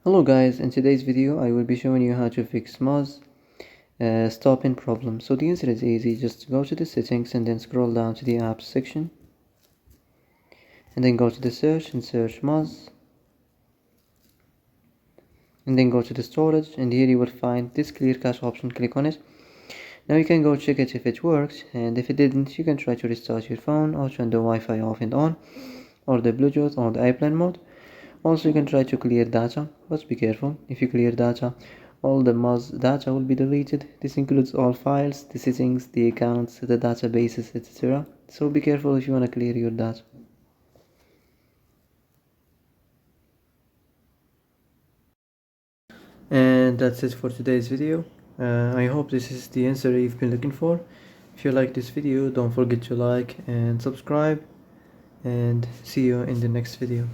Hello guys, in today's video I will be showing you how to fix Muzz stop-in problem. So the answer is easy. Just go to the settings and then scroll down to the apps section and then go to the search and search Muzz and then go to the storage, and here you will find this clear cache option. Click on it. Now you can go check it if it works, and if it didn't, you can try to restart your phone or turn the Wi-Fi off and on, or the Bluetooth or the airplane mode. Also, you can try to clear data, but be careful. If you clear data, all the Muzz data will be deleted. This includes all files, the settings, the accounts, the databases, etc. So be careful if you want to clear your data. And that's it for today's video. I hope this is the answer you've been looking for. If you like this video, don't forget to like and subscribe, and see you in the next video.